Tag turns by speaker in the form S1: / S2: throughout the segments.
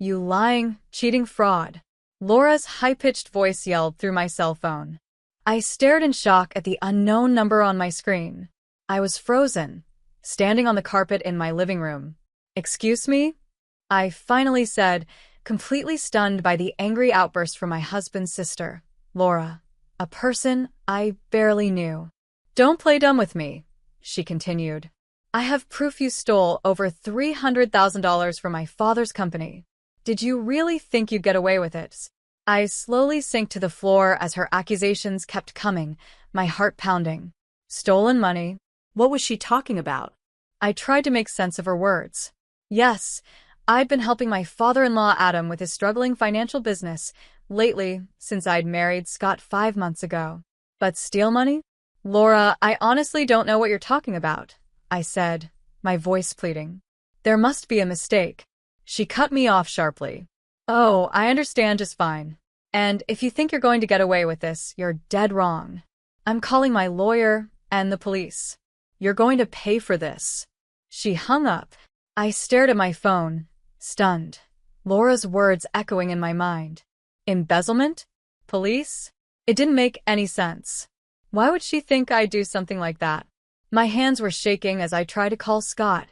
S1: You lying, cheating fraud. Laura's high-pitched voice yelled through my cell phone. I stared in shock at the unknown number on my screen. I was frozen, standing on the carpet in my living room. Excuse me? I finally said, completely stunned by the angry outburst from my husband's sister, Laura, a person I barely knew. Don't play dumb with me, she continued. I have proof you stole over $300,000 from my father's company. Did you really think you'd get away with it? I slowly sank to the floor as her accusations kept coming, my heart pounding. Stolen money?
S2: What was she talking about?
S1: I tried to make sense of her words. Yes, I'd been helping my father-in-law Adam with his struggling financial business lately since I'd married Scott 5 months ago. But steal money? Laura, I honestly don't know what you're talking about, I said, my voice pleading. There must be a mistake. She cut me off sharply. Oh, I understand just fine. And if you think you're going to get away with this, you're dead wrong. I'm calling my lawyer and the police. You're going to pay for this. She hung up. I stared at my phone, stunned. Laura's words echoing in my mind. Embezzlement? Police? It didn't make any sense. Why would she think I'd do something like that? My hands were shaking as I tried to call Scott,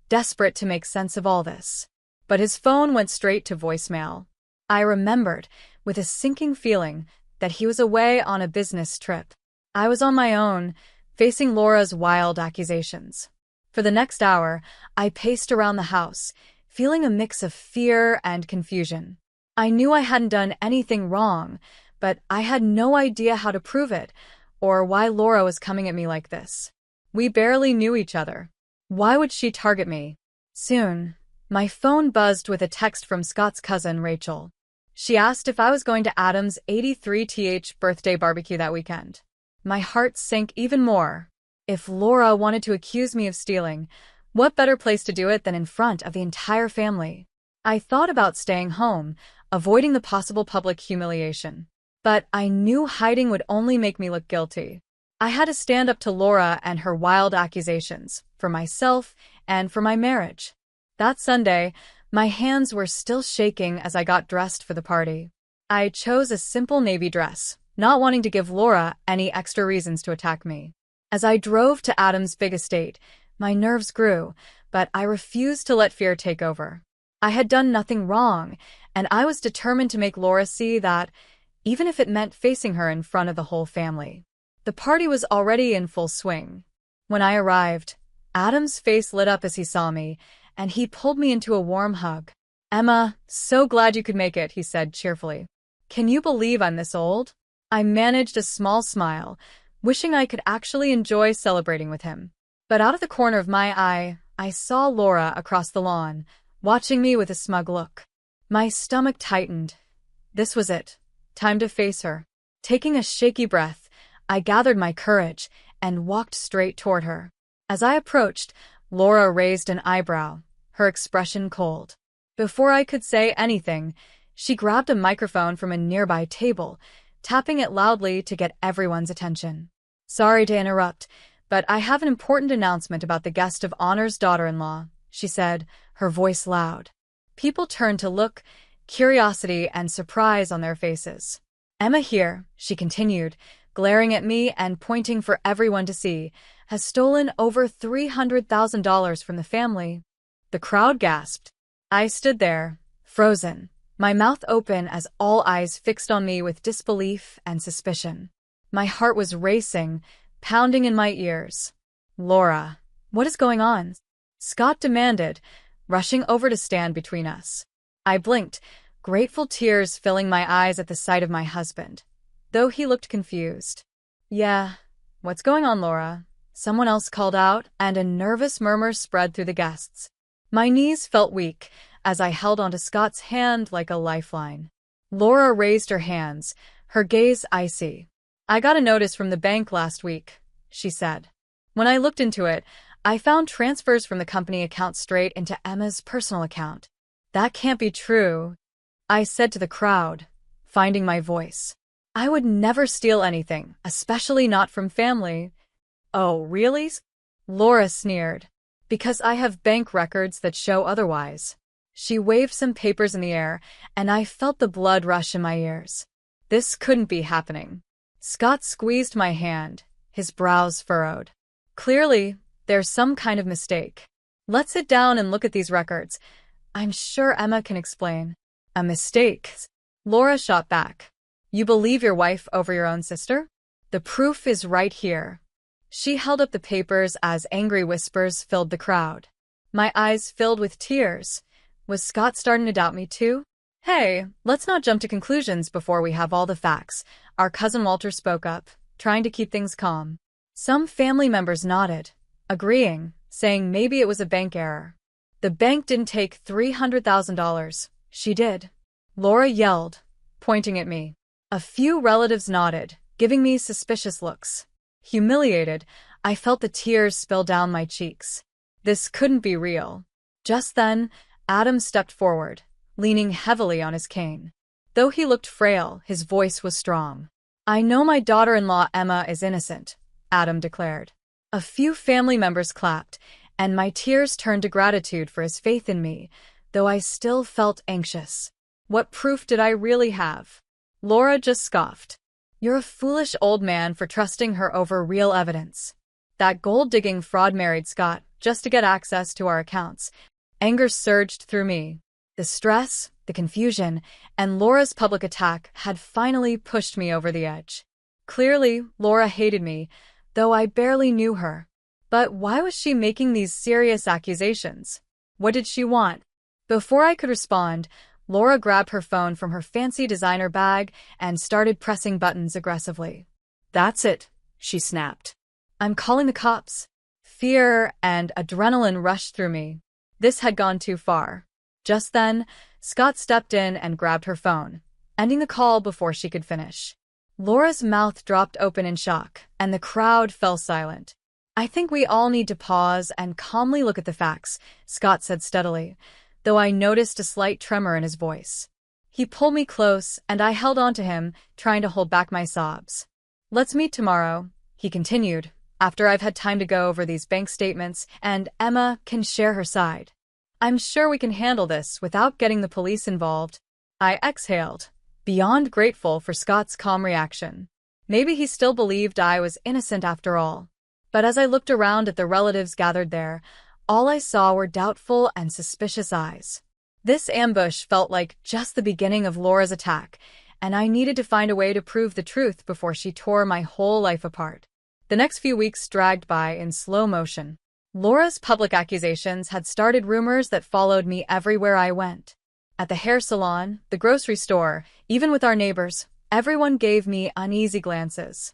S1: desperate to make sense of all this. But his phone went straight to voicemail. I remembered, with a sinking feeling, that he was away on a business trip. I was on my own, facing Laura's wild accusations. For the next hour, I paced around the house, feeling a mix of fear and confusion. I knew I hadn't done anything wrong, but I had no idea how to prove it, or why Laura was coming at me like this. We barely knew each other. Why would she target me? Soon, my phone buzzed with a text from Scott's cousin, Rachel. She asked if I was going to Adam's 83th birthday barbecue that weekend. My heart sank even more. If Laura wanted to accuse me of stealing, what better place to do it than in front of the entire family? I thought about staying home, avoiding the possible public humiliation. But I knew hiding would only make me look guilty. I had to stand up to Laura and her wild accusations, for myself and for my marriage. That Sunday, my hands were still shaking as I got dressed for the party. I chose a simple navy dress, not wanting to give Laura any extra reasons to attack me. As I drove to Adam's big estate, my nerves grew, but I refused to let fear take over. I had done nothing wrong, and I was determined to make Laura see that, even if it meant facing her in front of the whole family. The party was already in full swing. When I arrived, Adam's face lit up as he saw me, and he pulled me into a warm hug. Emma, so glad you could make it, he said cheerfully. Can you believe I'm this old? I managed a small smile, wishing I could actually enjoy celebrating with him. But out of the corner of my eye, I saw Laura across the lawn, watching me with a smug look. My stomach tightened. This was it. Time to face her. Taking a shaky breath, I gathered my courage and walked straight toward her. As I approached, Laura raised an eyebrow, her expression cold. Before I could say anything, she grabbed a microphone from a nearby table, tapping it loudly to get everyone's attention. Sorry to interrupt, but I have an important announcement about the guest of honor's daughter-in-law, she said, her voice loud. People turned to look, curiosity and surprise on their faces. Emma here, she continued, glaring at me and pointing for everyone to see, has stolen over $300,000 from the family. The crowd gasped. I stood there, frozen, my mouth open as all eyes fixed on me with disbelief and suspicion. My heart was racing, pounding in my ears. Laura, what is going on? Scott demanded, rushing over to stand between us. I blinked, grateful tears filling my eyes at the sight of my husband, though he looked confused. Yeah, what's going on, Laura? Someone else called out, and a nervous murmur spread through the guests. My knees felt weak as I held onto Scott's hand like a lifeline. Laura raised her hands, her gaze icy. I got a notice from the bank last week, she said. When I looked into it, I found transfers from the company account straight into Emma's personal account. That can't be true, I said to the crowd, finding my voice. I would never steal anything, especially not from family. Oh, really? Laura sneered. Because I have bank records that show otherwise. She waved some papers in the air, and I felt the blood rush in my ears. This couldn't be happening. Scott squeezed my hand, his brows furrowed. Clearly, there's some kind of mistake. Let's sit down and look at these records. I'm sure Emma can explain. A mistake? Laura shot back. You believe your wife over your own sister? The proof is right here. She held up the papers as angry whispers filled the crowd. My eyes filled with tears. Was Scott starting to doubt me too? Hey, let's not jump to conclusions before we have all the facts. Our cousin Walter spoke up, trying to keep things calm. Some family members nodded, agreeing, saying maybe it was a bank error. The bank didn't take $300,000. She did. Laura yelled, pointing at me. A few relatives nodded, giving me suspicious looks. Humiliated, I felt the tears spill down my cheeks. This couldn't be real. Just then, Adam stepped forward, leaning heavily on his cane. Though he looked frail, his voice was strong. I know my daughter-in-law Emma is innocent, Adam declared. A few family members clapped, and my tears turned to gratitude for his faith in me, though I still felt anxious. What proof did I really have? Laura just scoffed. You're a foolish old man for trusting her over real evidence. That gold-digging fraud married Scott just to get access to our accounts. Anger surged through me. The stress, the confusion, and Laura's public attack had finally pushed me over the edge. Clearly, Laura hated me, though I barely knew her. But why was she making these serious accusations? What did she want? Before I could respond, Laura grabbed her phone from her fancy designer bag and started pressing buttons aggressively. That's it, she snapped. I'm calling the cops. Fear and adrenaline rushed through me. This had gone too far. Just then, Scott stepped in and grabbed her phone, ending the call before she could finish. Laura's mouth dropped open in shock, and the crowd fell silent. I think we all need to pause and calmly look at the facts, Scott said steadily, though I noticed a slight tremor in his voice. He pulled me close, and I held on to him, trying to hold back my sobs. Let's meet tomorrow, he continued, after I've had time to go over these bank statements and Emma can share her side. I'm sure we can handle this without getting the police involved. I exhaled, beyond grateful for Scott's calm reaction. Maybe he still believed I was innocent after all. But as I looked around at the relatives gathered there, all I saw were doubtful and suspicious eyes. This ambush felt like just the beginning of Laura's attack, and I needed to find a way to prove the truth before she tore my whole life apart. The next few weeks dragged by in slow motion. Laura's public accusations had started rumors that followed me everywhere I went. At the hair salon, the grocery store, even with our neighbors, everyone gave me uneasy glances.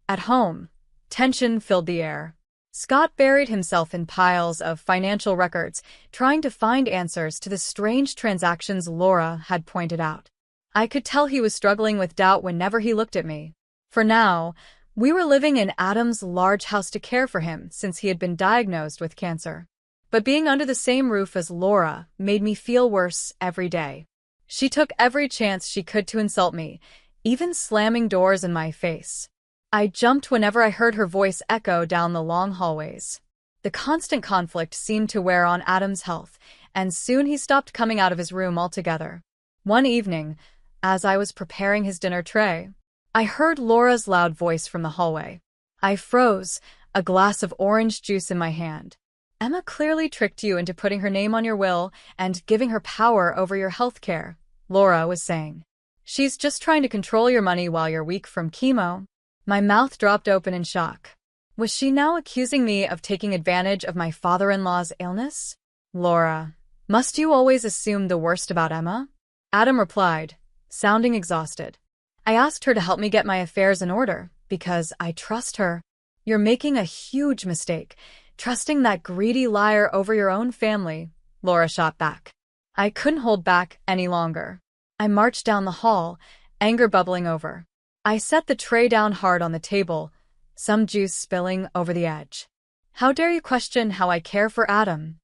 S1: At home, tension filled the air. Scott buried himself in piles of financial records, trying to find answers to the strange transactions Laura had pointed out. I could tell he was struggling with doubt whenever he looked at me. For now, we were living in Adam's large house to care for him since he had been diagnosed with cancer. But being under the same roof as Laura made me feel worse every day. She took every chance she could to insult me, even slamming doors in my face. I jumped whenever I heard her voice echo down the long hallways. The constant conflict seemed to wear on Adam's health, and soon he stopped coming out of his room altogether. One evening, as I was preparing his dinner tray, I heard Laura's loud voice from the hallway. I froze, a glass of orange juice in my hand. Emma clearly tricked you into putting her name on your will and giving her power over your health care, Laura was saying. She's just trying to control your money while you're weak from chemo. My mouth dropped open in shock. Was she now accusing me of taking advantage of my father-in-law's illness? Laura, must you always assume the worst about Emma? Adam replied, sounding exhausted. I asked her to help me get my affairs in order, because I trust her. You're making a huge mistake, trusting that greedy liar over your own family, Laura shot back. I couldn't hold back any longer. I marched down the hall, anger bubbling over. I set the tray down hard on the table, some juice spilling over the edge. How dare you question how I care for Adam?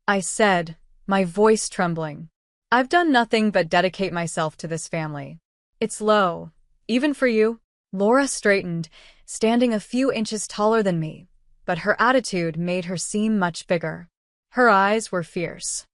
S1: I said, my voice trembling. I've done nothing but dedicate myself to this family. It's low, even for you. Laura straightened, standing a few inches taller than me, but her attitude made her seem much bigger. Her eyes were fierce.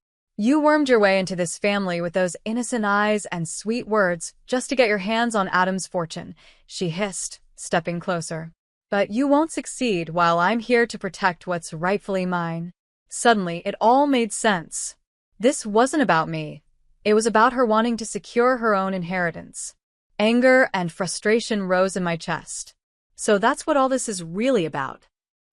S1: You wormed your way into this family with those innocent eyes and sweet words just to get your hands on Adam's fortune, she hissed, stepping closer. But you won't succeed while I'm here to protect what's rightfully mine. Suddenly, it all made sense. This wasn't about me. It was about her wanting to secure her own inheritance. Anger and frustration rose in my chest.
S2: So that's what all this is really about.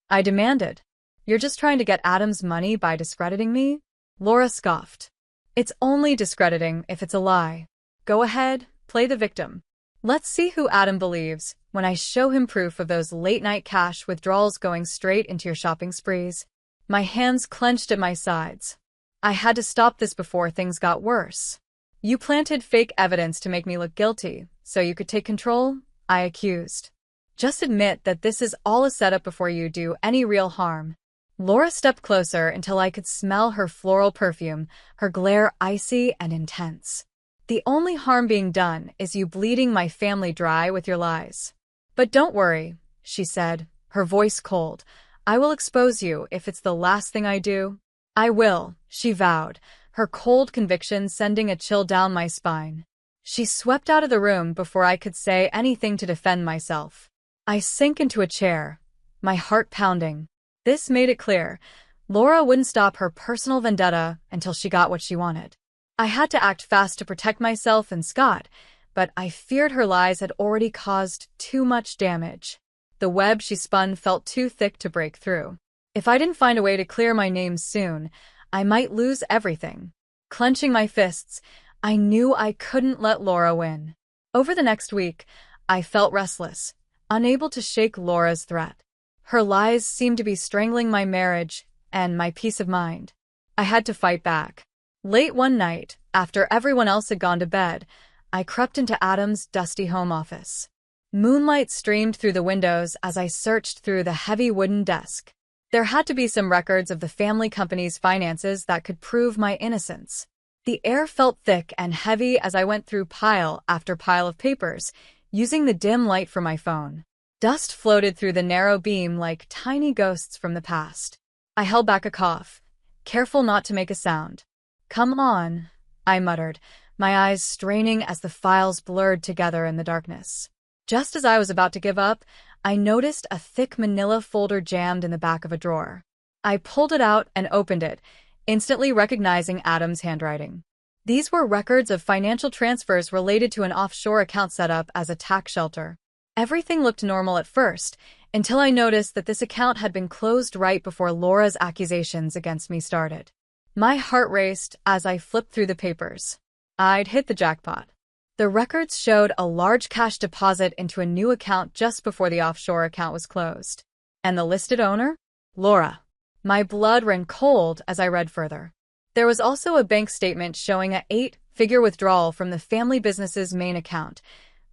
S1: I demanded. You're just trying to get Adam's money by discrediting me? Laura scoffed. It's only discrediting if it's a lie. Go ahead, play the victim. Let's see who Adam believes when I show him proof of those late-night cash withdrawals going straight into your shopping sprees. My hands clenched at my sides. I had to stop this before things got worse. You planted fake evidence to make me look guilty, so you could take control, I accused. Just admit that this is all a setup before you do any real harm. Laura stepped closer until I could smell her floral perfume, her glare icy and intense. The only harm being done is you bleeding my family dry with your lies. But don't worry, she said, her voice cold. I will expose you if it's the last thing I do. I will, she vowed, her cold conviction sending a chill down my spine. She swept out of the room before I could say anything to defend myself. I sank into a chair, my heart pounding. This made it clear. Laura wouldn't stop her personal vendetta until she got what she wanted. I had to act fast to protect myself and Scott, but I feared her lies had already caused too much damage. The web she spun felt too thick to break through. If I didn't find a way to clear my name soon, I might lose everything. Clenching my fists, I knew I couldn't let Laura win. Over the next week, I felt restless, unable to shake Laura's threat. Her lies seemed to be strangling my marriage and my peace of mind. I had to fight back. Late one night, after everyone else had gone to bed, I crept into Adam's dusty home office. Moonlight streamed through the windows as I searched through the heavy wooden desk. There had to be some records of the family company's finances that could prove my innocence. The air felt thick and heavy as I went through pile after pile of papers, using the dim light from my phone. Dust floated through the narrow beam like tiny ghosts from the past. I held back a cough, careful not to make a sound. Come on, I muttered, my eyes straining as the files blurred together in the darkness. Just as I was about to give up, I noticed a thick manila folder jammed in the back of a drawer. I pulled it out and opened it, instantly recognizing Adam's handwriting. These were records of financial transfers related to an offshore account set up as a tax shelter. Everything looked normal at first, until I noticed that this account had been closed right before Laura's accusations against me started. My heart raced as I flipped through the papers. I'd hit the jackpot. The records showed a large cash deposit into a new account just before the offshore account was closed. And the listed owner? Laura. My blood ran cold as I read further. There was also a bank statement showing an 8-figure withdrawal from the family business's main account,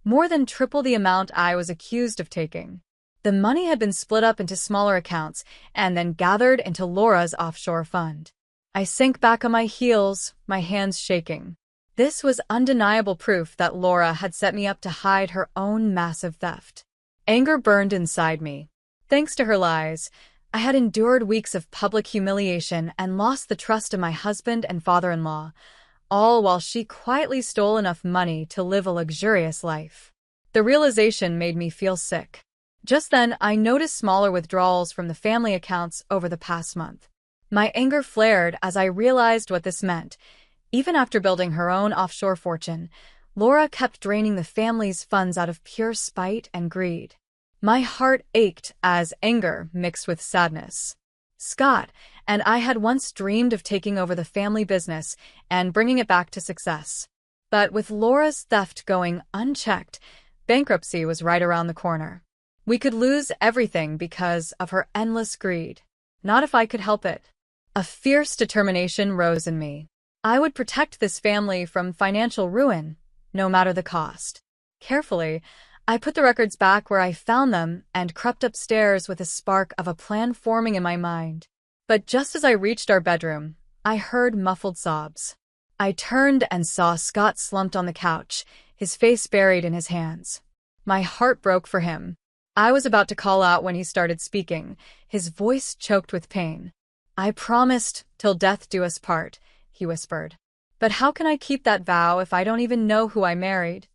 S1: more than triple the amount I was accused of taking. The money had been split up into smaller accounts and then gathered into Laura's offshore fund. I sank back on my heels, my hands shaking. This was undeniable proof that Laura had set me up to hide her own massive theft. Anger burned inside me. Thanks to her lies, I had endured weeks of public humiliation and lost the trust of my husband and father-in-law, all while she quietly stole enough money to live a luxurious life. The realization made me feel sick. Just then, I noticed smaller withdrawals from the family accounts over the past month. My anger flared as I realized what this meant. Even after building her own offshore fortune, Laura kept draining the family's funds out of pure spite and greed. My heart ached as anger mixed with sadness. Scott and I had once dreamed of taking over the family business and bringing it back to success. But with Laura's theft going unchecked, bankruptcy was right around the corner. We could lose everything because of her endless greed. Not if I could help it. A fierce determination rose in me. I would protect this family from financial ruin, no matter the cost. Carefully, I put the records back where I found them and crept upstairs with a spark of a plan forming in my mind. But just as I reached our bedroom, I heard muffled sobs. I turned and saw Scott slumped on the couch, his face buried in his hands. My heart broke for him. I was about to call out when he started speaking, his voice choked with pain. I promised, till death do us part, he whispered. But how can I keep that vow if I don't even know who I married?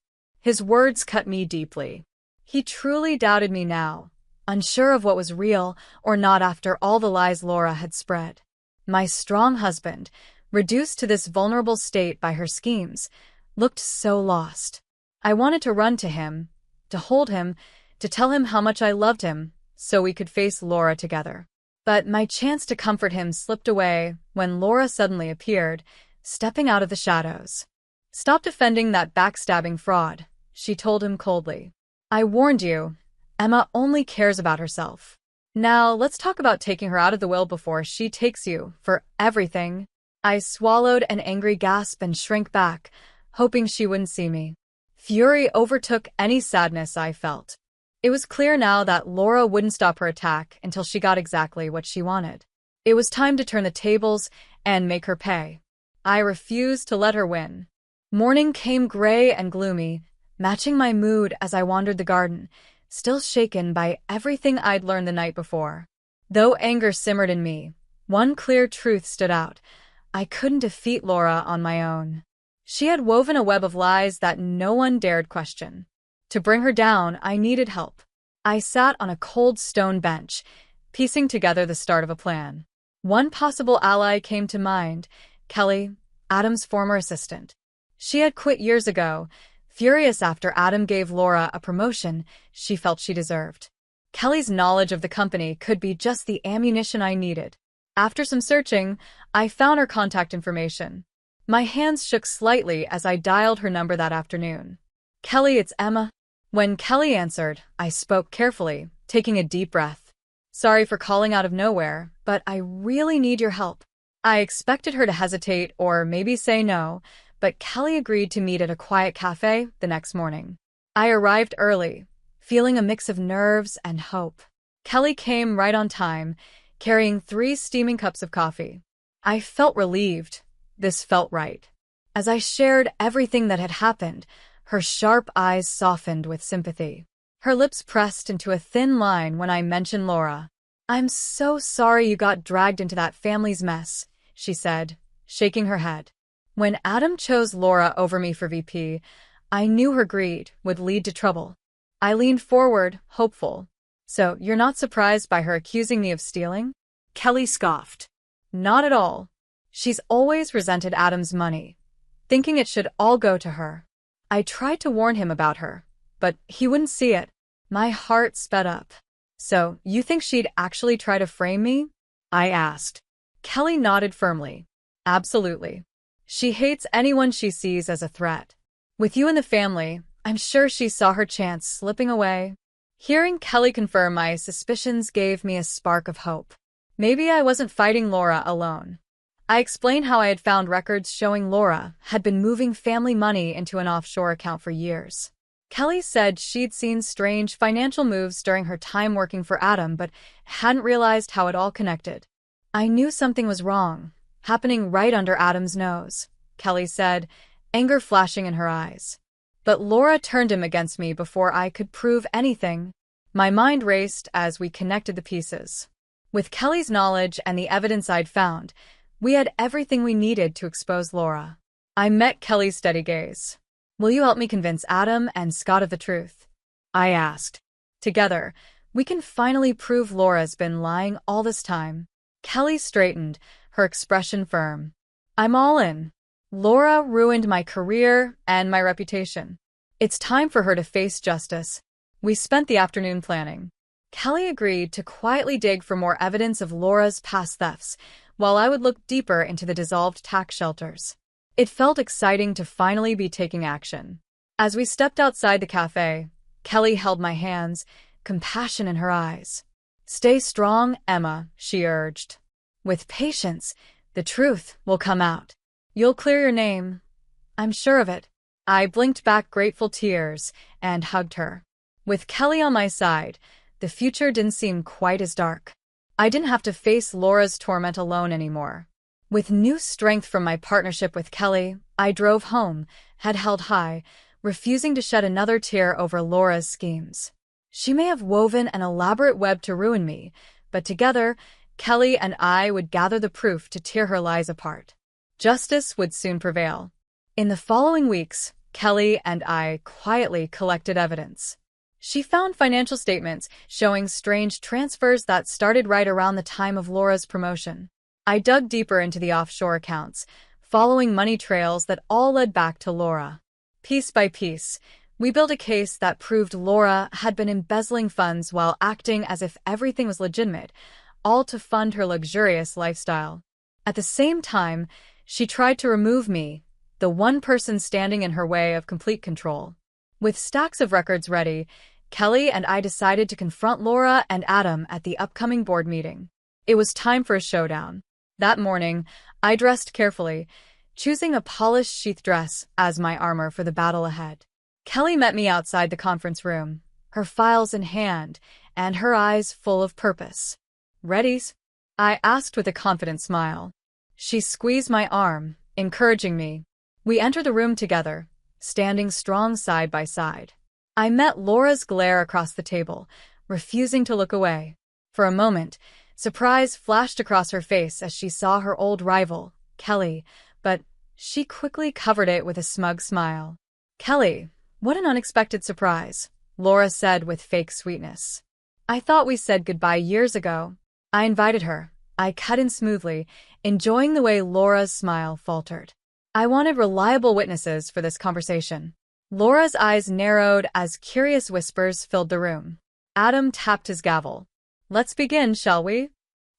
S1: His words cut me deeply. He truly doubted me now, unsure of what was real or not after all the lies Laura had spread. My strong husband, reduced to this vulnerable state by her schemes, looked so lost. I wanted to run to him, to hold him, to tell him how much I loved him, so we could face Laura together. But my chance to comfort him slipped away when Laura suddenly appeared, stepping out of the shadows. "Stop defending that backstabbing fraud," she told him coldly. "I warned you. Emma only cares about herself. Now, let's talk about taking her out of the will before she takes you for everything." I swallowed an angry gasp and shrank back, hoping she wouldn't see me. Fury overtook any sadness I felt. It was clear now that Laura wouldn't stop her attack until she got exactly what she wanted. It was time to turn the tables and make her pay. I refused to let her win. Morning came gray and gloomy, matching my mood as I wandered the garden, still shaken by everything I'd learned the night before. Though anger simmered in me, one clear truth stood out. I couldn't defeat Laura on my own. She had woven a web of lies that no one dared question. To bring her down, I needed help. I sat on a cold stone bench, piecing together the start of a plan. One possible ally came to mind, Kelly, Adam's former assistant. She had quit years ago, furious after Adam gave Laura a promotion she felt she deserved. Kelly's knowledge of the company could be just the ammunition I needed. After some searching, I found her contact information. My hands shook slightly as I dialed her number that afternoon. "Kelly, it's Emma." When Kelly answered, I spoke carefully, taking a deep breath. "Sorry for calling out of nowhere, but I really need your help." I expected her to hesitate or maybe say no, but Kelly agreed to meet at a quiet cafe the next morning. I arrived early, feeling a mix of nerves and hope. Kelly came right on time, carrying 3 steaming cups of coffee. I felt relieved. This felt right. As I shared everything that had happened, her sharp eyes softened with sympathy. Her lips pressed into a thin line when I mentioned Laura. "I'm so sorry you got dragged into that family's mess," she said, shaking her head. When Adam chose Laura over me for VP, I knew her greed would lead to trouble. I leaned forward, hopeful. "So, you're not surprised by her accusing me of stealing?"
S2: Kelly scoffed.
S1: "Not at all. She's always resented Adam's money, thinking it should all go to her. I tried to warn him about her, but he wouldn't see it." My heart sped up. "So, you think she'd actually try to frame me?" I asked. Kelly nodded firmly. "Absolutely. She hates anyone she sees as a threat. With you in the family, I'm sure she saw her chance slipping away." Hearing Kelly confirm my suspicions gave me a spark of hope. Maybe I wasn't fighting Laura alone. I explained how I had found records showing Laura had been moving family money into an offshore account for years. Kelly said she'd seen strange financial moves during her time working for Adam, but hadn't realized how it all connected. "I knew something was wrong, happening right under Adam's nose," Kelly said, anger flashing in her eyes. "But Laura turned him against me before I could prove anything." My mind raced as we connected the pieces. With Kelly's knowledge and the evidence I'd found, we had everything we needed to expose Laura. I met Kelly's steady gaze. "Will you help me convince Adam and Scott of the truth?" I asked. "Together, we can finally prove Laura's been lying all this time." Kelly straightened, her expression firm. "I'm all in. Laura ruined my career and my reputation. It's time for her to face justice." We spent the afternoon planning. Kelly agreed to quietly dig for more evidence of Laura's past thefts, while I would look deeper into the dissolved tax shelters. It felt exciting to finally be taking action. As we stepped outside the cafe, Kelly held my hands, compassion in her eyes. "Stay strong, Emma," she urged. "With patience, the truth will come out. You'll clear your name. I'm sure of it." I blinked back grateful tears and hugged her. With Kelly on my side, the future didn't seem quite as dark. I didn't have to face Laura's torment alone anymore. With new strength from my partnership with Kelly, I drove home, head held high, refusing to shed another tear over Laura's schemes. She may have woven an elaborate web to ruin me, but together, Kelly and I would gather the proof to tear her lies apart. Justice would soon prevail. In the following weeks, Kelly and I quietly collected evidence. She found financial statements showing strange transfers that started right around the time of Laura's promotion. I dug deeper into the offshore accounts, following money trails that all led back to Laura. Piece by piece, we built a case that proved Laura had been embezzling funds while acting as if everything was legitimate, all to fund her luxurious lifestyle. At the same time, she tried to remove me, the one person standing in her way of complete control. With stacks of records ready, Kelly and I decided to confront Laura and Adam at the upcoming board meeting. It was time for a showdown. That morning, I dressed carefully, choosing a polished sheath dress as my armor for the battle ahead. Kelly met me outside the conference room, her files in hand, and her eyes full of purpose. "Readies?" I asked with a confident smile. She squeezed my arm, encouraging me. We entered the room together, standing strong side by side. I met Laura's glare across the table, refusing to look away. For a moment, surprise flashed across her face as she saw her old rival, Kelly, but she quickly covered it with a smug smile. "Kelly, what an unexpected surprise," Laura said with fake sweetness. "I thought we said goodbye years ago." I invited her. I cut in smoothly, enjoying the way Laura's smile faltered. I wanted reliable witnesses for this conversation. Laura's eyes narrowed as curious whispers filled the room. Adam tapped his gavel. "Let's begin, shall we?"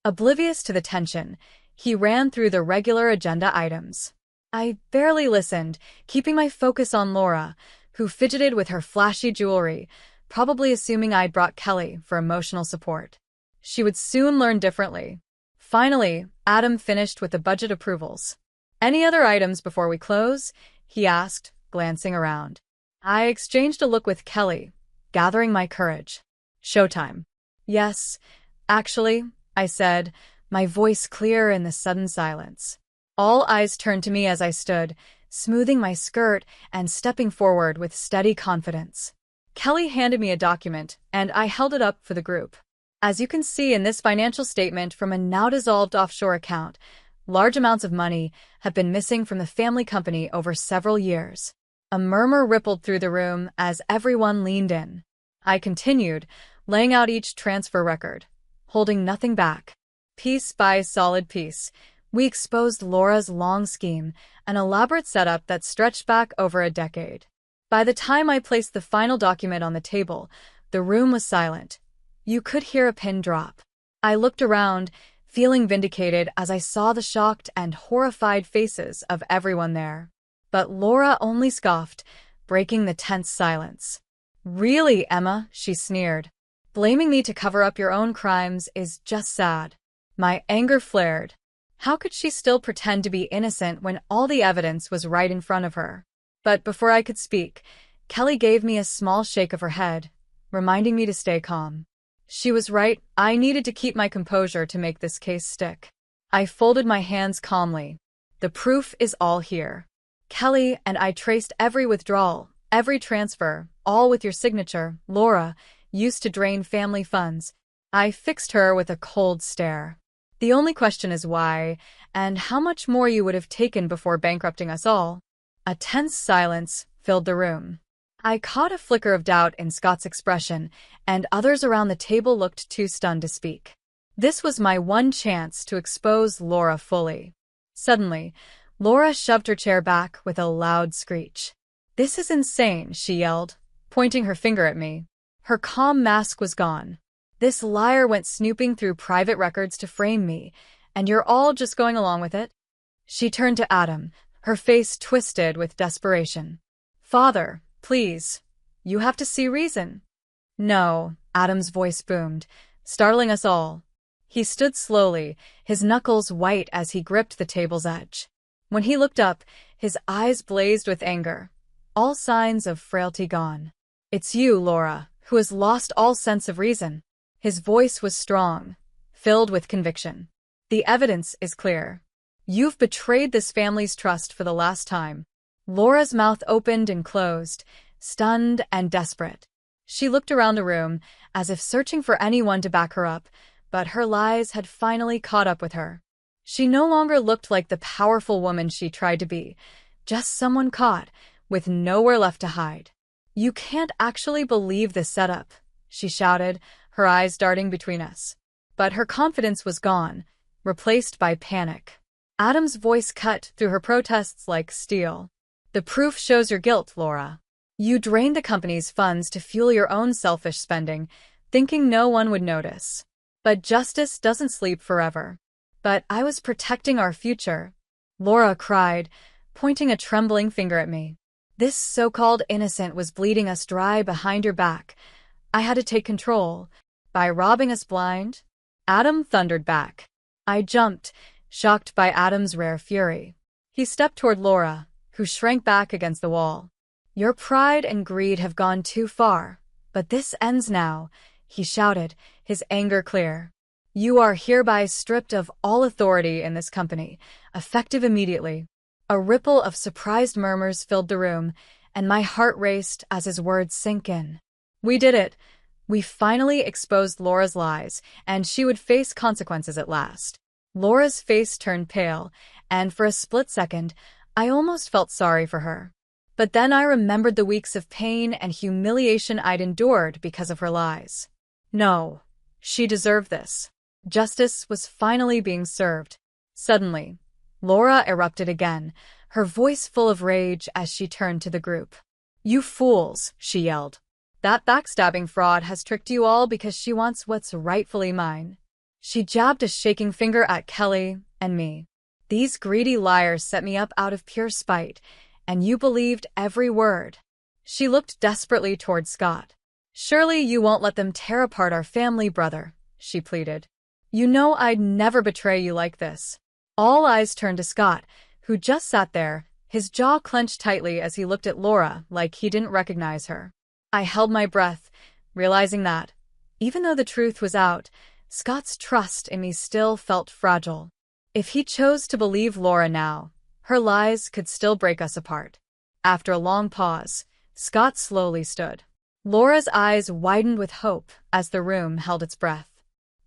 S1: Oblivious to the tension, he ran through the regular agenda items. I barely listened, keeping my focus on Laura, who fidgeted with her flashy jewelry, probably assuming I'd brought Kelly for emotional support. She would soon learn differently. Finally, Adam finished with the budget approvals. "Any other items before we close?" he asked, glancing around. I exchanged a look with Kelly, gathering my courage. "Showtime." "Yes, actually," I said, my voice clear in the sudden silence. All eyes turned to me as I stood, smoothing my skirt and stepping forward with steady confidence. Kelly handed me a document, and I held it up for the group. "As you can see in this financial statement from a now-dissolved offshore account, large amounts of money have been missing from the family company over several years." A murmur rippled through the room as everyone leaned in. I continued, laying out each transfer record, holding nothing back. Piece by solid piece, we exposed Laura's long scheme, an elaborate setup that stretched back over a decade. By the time I placed the final document on the table, the room was silent. You could hear a pin drop. I looked around, feeling vindicated as I saw the shocked and horrified faces of everyone there. But Laura only scoffed, breaking the tense silence. "Really, Emma," she sneered. "Blaming me to cover up your own crimes is just sad." My anger flared. How could she still pretend to be innocent when all the evidence was right in front of her? But before I could speak, Kelly gave me a small shake of her head, reminding me to stay calm. She was right, I needed to keep my composure to make this case stick. I folded my hands calmly. The proof is all here. Kelly and I traced every withdrawal, every transfer, all with your signature. Laura used to drain family funds. I fixed her with a cold stare. "The only question is why, and how much more you would have taken before bankrupting us all." A tense silence filled the room. I caught a flicker of doubt in Scott's expression, and others around the table looked too stunned to speak. This was my one chance to expose Laura fully. Suddenly, Laura shoved her chair back with a loud screech. "This is insane," she yelled, pointing her finger at me. Her calm mask was gone. "This liar went snooping through private records to frame me, and you're all just going along with it?" She turned to Adam, her face twisted with desperation. "Father, please. You have to see reason." "No," Adam's voice boomed, startling us all. He stood slowly, his knuckles white as he gripped the table's edge. When he looked up, his eyes blazed with anger, all signs of frailty gone. "It's you, Laura, who has lost all sense of reason." His voice was strong, filled with conviction. "The evidence is clear. You've betrayed this family's trust for the last time." Laura's mouth opened and closed, stunned and desperate. She looked around the room, as if searching for anyone to back her up, but her lies had finally caught up with her. She no longer looked like the powerful woman she tried to be, just someone caught, with nowhere left to hide. "You can't actually believe this setup," she shouted, her eyes darting between us. But her confidence was gone, replaced by panic. Adam's voice cut through her protests like steel. "The proof shows your guilt, Laura. You drained the company's funds to fuel your own selfish spending, thinking no one would notice. But justice doesn't sleep forever." "But I was protecting our future," Laura cried, pointing a trembling finger at me. "This so-called innocent was bleeding us dry behind your back. I had to take control. By robbing us blind?" Adam thundered back. I jumped, shocked by Adam's rare fury. He stepped toward Laura, who shrank back against the wall. "Your pride and greed have gone too far, but this ends now," he shouted, his anger clear. "You are hereby stripped of all authority in this company, effective immediately." A ripple of surprised murmurs filled the room, and my heart raced as his words sank in. We did it. We finally exposed Laura's lies, and she would face consequences at last. Laura's face turned pale, and for a split second, I almost felt sorry for her. But then I remembered the weeks of pain and humiliation I'd endured because of her lies. No, she deserved this. Justice was finally being served. Suddenly, Laura erupted again, her voice full of rage as she turned to the group. "You fools," she yelled. "That backstabbing fraud has tricked you all because she wants what's rightfully mine." She jabbed a shaking finger at Kelly and me. "These greedy liars set me up out of pure spite, and you believed every word." She looked desperately toward Scott. "Surely you won't let them tear apart our family, brother," she pleaded. "You know I'd never betray you like this." All eyes turned to Scott, who just sat there, his jaw clenched tightly as he looked at Laura like he didn't recognize her. I held my breath, realizing that, even though the truth was out, Scott's trust in me still felt fragile. If he chose to believe Laura now, her lies could still break us apart. After a long pause, Scott slowly stood. Laura's eyes widened with hope as the room held its breath.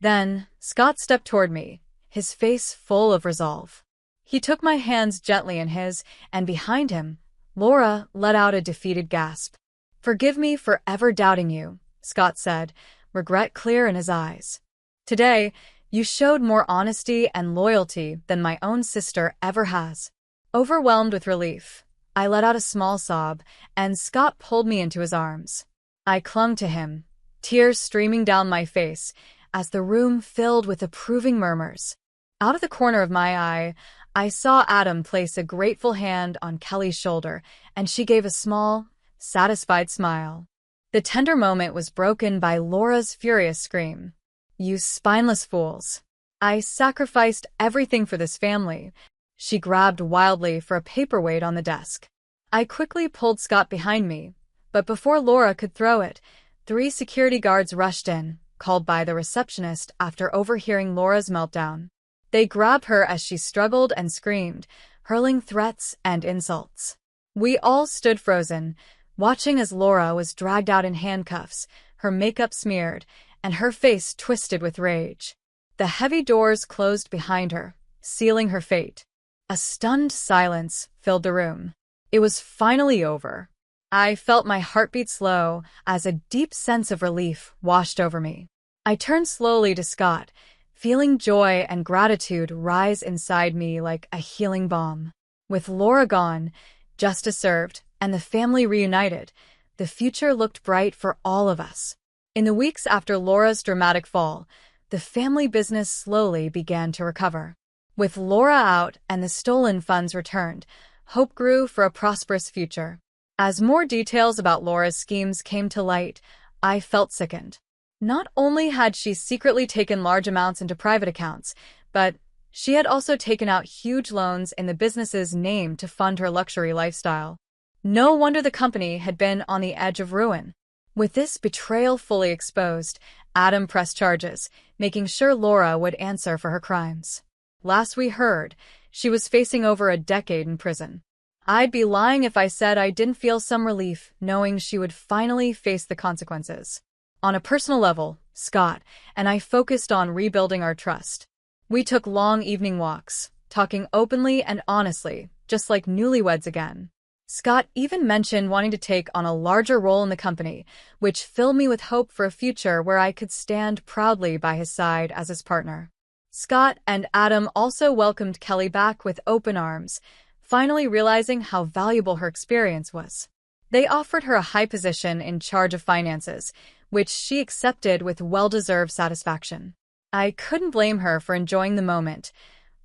S1: Then, Scott stepped toward me, his face full of resolve. He took my hands gently in his, and behind him, Laura let out a defeated gasp. "Forgive me for ever doubting you," Scott said, regret clear in his eyes. "Today, you showed more honesty and loyalty than my own sister ever has." Overwhelmed with relief, I let out a small sob, and Scott pulled me into his arms. I clung to him, tears streaming down my face, as the room filled with approving murmurs. Out of the corner of my eye, I saw Adam place a grateful hand on Kelly's shoulder, and she gave a small, satisfied smile. The tender moment was broken by Laura's furious scream. "You spineless fools. I sacrificed everything for this family." She grabbed wildly for a paperweight on the desk. I quickly pulled Scott behind me, but before Laura could throw it, 3 security guards rushed in, called by the receptionist after overhearing Laura's meltdown. They grabbed her as she struggled and screamed, hurling threats and insults. We all stood frozen, watching as Laura was dragged out in handcuffs, her makeup smeared, and her face twisted with rage. The heavy doors closed behind her, sealing her fate. A stunned silence filled the room. It was finally over. I felt my heartbeat slow as a deep sense of relief washed over me. I turned slowly to Scott, feeling joy and gratitude rise inside me like a healing balm. With Laura gone, justice served, and the family reunited, the future looked bright for all of us. In the weeks after Laura's dramatic fall, the family business slowly began to recover. With Laura out and the stolen funds returned, hope grew for a prosperous future. As more details about Laura's schemes came to light, I felt sickened. Not only had she secretly taken large amounts into private accounts, but she had also taken out huge loans in the business's name to fund her luxury lifestyle. No wonder the company had been on the edge of ruin. With this betrayal fully exposed, Adam pressed charges, making sure Laura would answer for her crimes. Last we heard, she was facing over a decade in prison. I'd be lying if I said I didn't feel some relief knowing she would finally face the consequences. On a personal level, Scott and I focused on rebuilding our trust. We took long evening walks, talking openly and honestly, just like newlyweds again. Scott even mentioned wanting to take on a larger role in the company, which filled me with hope for a future where I could stand proudly by his side as his partner. Scott and Adam also welcomed Kelly back with open arms, finally realizing how valuable her experience was. They offered her a high position in charge of finances, which she accepted with well-deserved satisfaction. I couldn't blame her for enjoying the moment.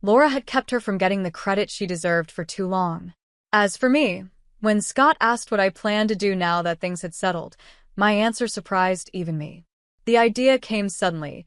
S1: Laura had kept her from getting the credit she deserved for too long. As for me, when Scott asked what I planned to do now that things had settled, my answer surprised even me. The idea came suddenly.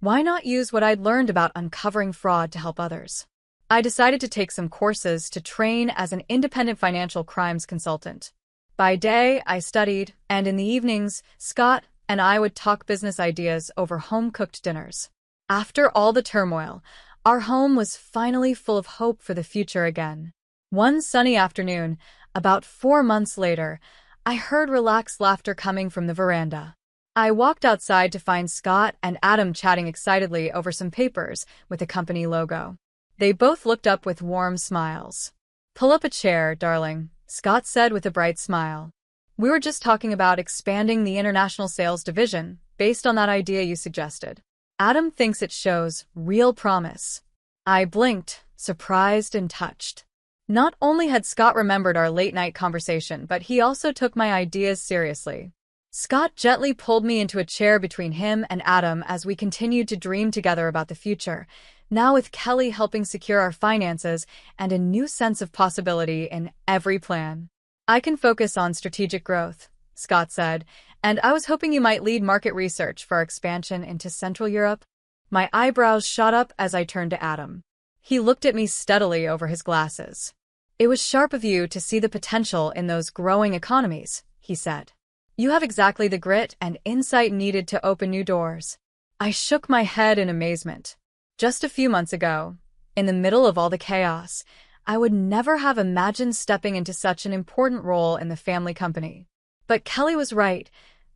S1: Why not use what I'd learned about uncovering fraud to help others? I decided to take some courses to train as an independent financial crimes consultant. By day, I studied, and in the evenings, Scott and I would talk business ideas over home-cooked dinners. After all the turmoil, our home was finally full of hope for the future again. One sunny afternoon, about 4 months later, I heard relaxed laughter coming from the veranda. I walked outside to find Scott and Adam chatting excitedly over some papers with a company logo. They both looked up with warm smiles. "Pull up a chair, darling," Scott said with a bright smile. "We were just talking about expanding the international sales division based on that idea you suggested. Adam thinks it shows real promise." I blinked, surprised and touched. Not only had Scott remembered our late-night conversation, but he also took my ideas seriously. Scott gently pulled me into a chair between him and Adam as we continued to dream together about the future, now with Kelly helping secure our finances and a new sense of possibility in every plan. "I can focus on strategic growth," Scott said, "and I was hoping you might lead market research for our expansion into Central Europe." My eyebrows shot up as I turned to Adam. He looked at me steadily over his glasses. "It was sharp of you to see the potential in those growing economies," he said. "You have exactly the grit and insight needed to open new doors." I shook my head in amazement. Just a few months ago, in the middle of all the chaos, I would never have imagined stepping into such an important role in the family company. But Kelly was right.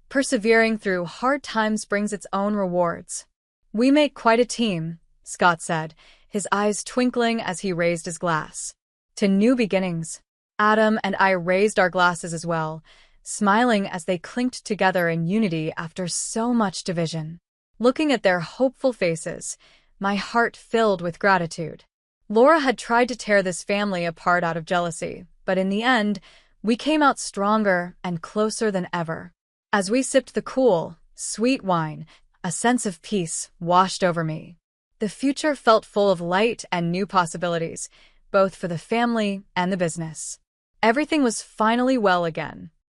S1: Persevering through hard times brings its own rewards. "We make quite a team," Scott said, his eyes twinkling as he raised his glass. "To new beginnings." Adam and I raised our glasses as well, smiling as they clinked together in unity after so much division. Looking at their hopeful faces, my heart filled with gratitude. Laura had tried to tear this family apart out of jealousy, but in the end, we came out stronger and closer than ever. As we sipped the cool, sweet wine, a sense of peace washed over me. The future felt full of light and new possibilities, both for the family and the business. Everything was finally well again.